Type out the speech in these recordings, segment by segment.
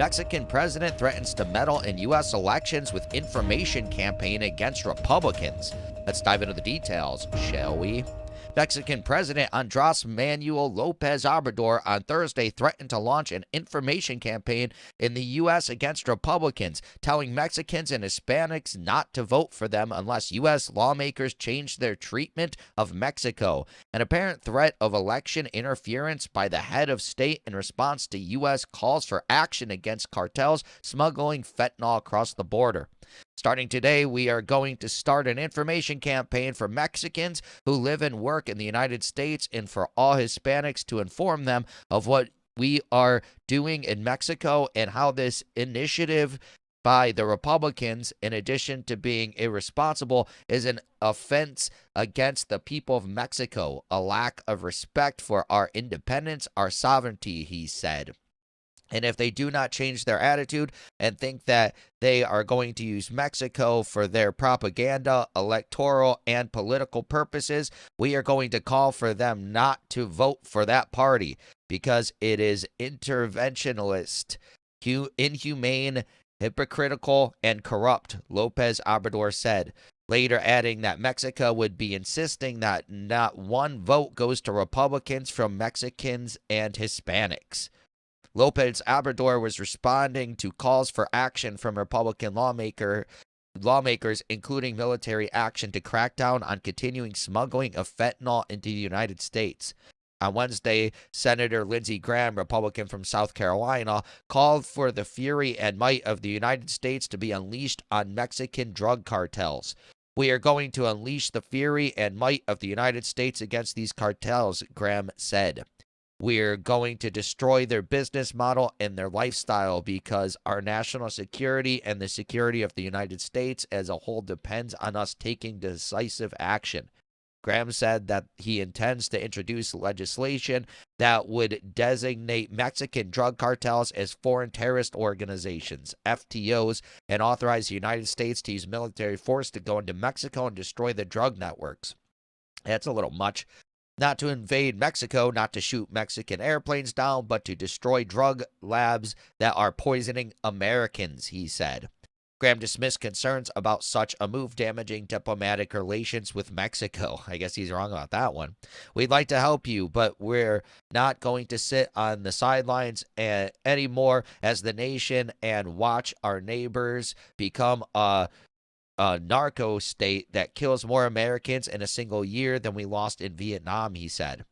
Mexican president threatens to meddle in U.S. elections with information campaign against Republicans. Let's dive into the details, shall we? Mexican President Andres Manuel Lopez Obrador on Thursday threatened to launch an information campaign in the U.S. against Republicans, telling Mexicans and Hispanics not to vote for them unless U.S. lawmakers change their treatment of Mexico. An apparent threat of election interference by the head of state in response to U.S. calls for action against cartels smuggling fentanyl across the border. Starting today, we are going to start an information campaign for Mexicans who live and work in the United States and for all Hispanics to inform them of what we are doing in Mexico and how this initiative by the Republicans, in addition to being irresponsible, is an offense against the people of Mexico, a lack of respect for our independence, our sovereignty, he said. And if they do not change their attitude and think that they are going to use Mexico for their propaganda, electoral, and political purposes, we are going to call for them not to vote for that party because it is interventionist, inhumane, hypocritical, and corrupt, Lopez Obrador said. Later adding that Mexico would be insisting that not one vote goes to Republicans from Mexicans and Hispanics. Lopez Obrador was responding to calls for action from Republican lawmakers, including military action to crack down on continuing smuggling of fentanyl into the United States. On Wednesday, Senator Lindsey Graham, Republican from South Carolina, called for the fury and might of the United States to be unleashed on Mexican drug cartels. We are going to unleash the fury and might of the United States against these cartels, Graham said. We're going to destroy their business model and their lifestyle because our national security and the security of the United States as a whole depends on us taking decisive action. Graham said that he intends to introduce legislation that would designate Mexican drug cartels as foreign terrorist organizations, FTOs, and authorize the United States to use military force to go into Mexico and destroy the drug networks. That's a little much. Not to invade Mexico, not to shoot Mexican airplanes down, but to destroy drug labs that are poisoning Americans, he said. Graham dismissed concerns about such a move damaging diplomatic relations with Mexico. I guess he's wrong about that one. We'd like to help you, but we're not going to sit on the sidelines anymore as the nation and watch our neighbors become a narco state that kills more Americans in a single year than we lost in Vietnam, he said.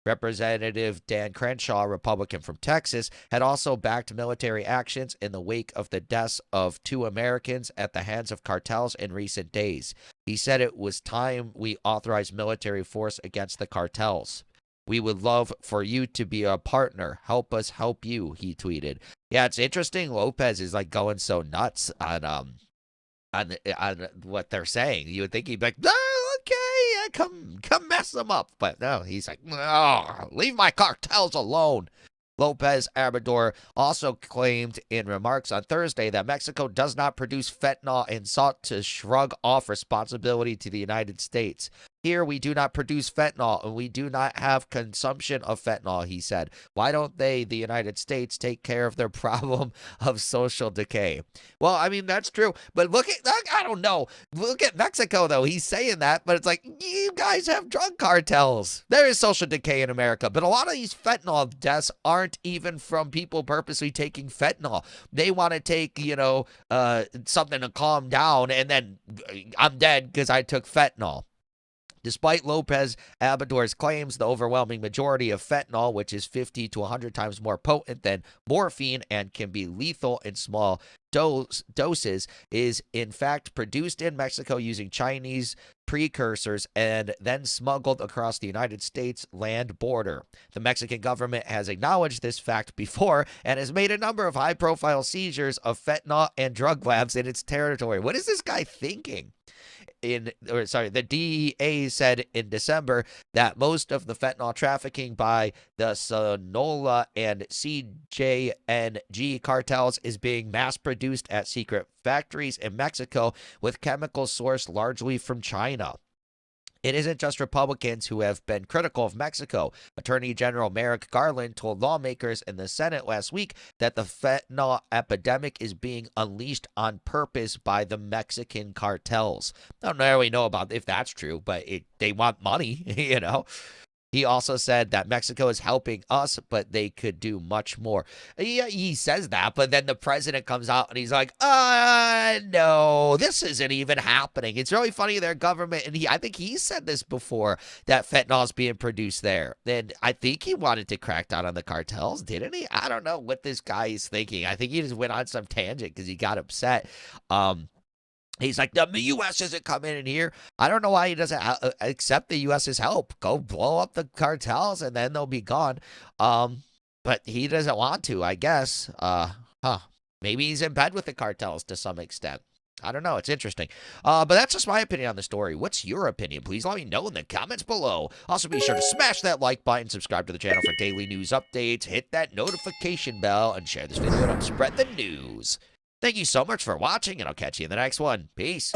Representative Dan Crenshaw, Republican from Texas, had also backed military actions in the wake of the deaths of 2 Americans at the hands of cartels in recent days. He said it was time we authorized military force against the cartels. We would love for you to be a partner. Help us help you, he tweeted. Yeah, it's interesting. Lopez is like going so nuts on what they're saying. You would think he'd be like, oh, okay, yeah, come mess them up. But no, he's like, no, leave my cartels alone. Lopez Obrador also claimed in remarks on Thursday that Mexico does not produce fentanyl and sought to shrug off responsibility to the United States. Here, we do not produce fentanyl, and we do not have consumption of fentanyl, he said. Why don't they, the United States, take care of their problem of social decay? Well, I mean, that's true. But I don't know. Look at Mexico, though. He's saying that, but it's like, you guys have drug cartels. There is social decay in America, but a lot of these fentanyl deaths aren't even from people purposely taking fentanyl. They want to take, something to calm down, and then I'm dead because I took fentanyl. Despite Lopez Obrador's claims, the overwhelming majority of fentanyl, which is 50 to 100 times more potent than morphine and can be lethal in small doses, is in fact produced in Mexico using Chinese precursors and then smuggled across the United States land border. The Mexican government has acknowledged this fact before and has made a number of high-profile seizures of fentanyl and drug labs in its territory. What is this guy thinking? The DEA said in December that most of the fentanyl trafficking by the Sinaloa and CJNG cartels is being mass-produced at secret factories in Mexico with chemicals sourced largely from China. It isn't just Republicans who have been critical of Mexico. Attorney General Merrick Garland told lawmakers in the Senate last week that the fentanyl epidemic is being unleashed on purpose by the Mexican cartels. I don't really know about if that's true, but they want money, you know. He also said that Mexico is helping us, but they could do much more. Yeah, he says that, but then the president comes out and he's like, no, this isn't even happening. It's really funny, their government, and I think he said this before, that fentanyl is being produced there. And I think he wanted to crack down on the cartels, didn't he? I don't know what this guy is thinking. I think he just went on some tangent because he got upset. He's like, the U.S. isn't coming in here. I don't know why he doesn't accept the U.S.'s help. Go blow up the cartels, and then they'll be gone. But he doesn't want to, I guess. Maybe he's in bed with the cartels to some extent. I don't know. It's interesting. But that's just my opinion on the story. What's your opinion? Please let me know in the comments below. Also, be sure to smash that like button, subscribe to the channel for daily news updates, hit that notification bell, and share this video to spread the news. Thank you so much for watching, and I'll catch you in the next one. Peace.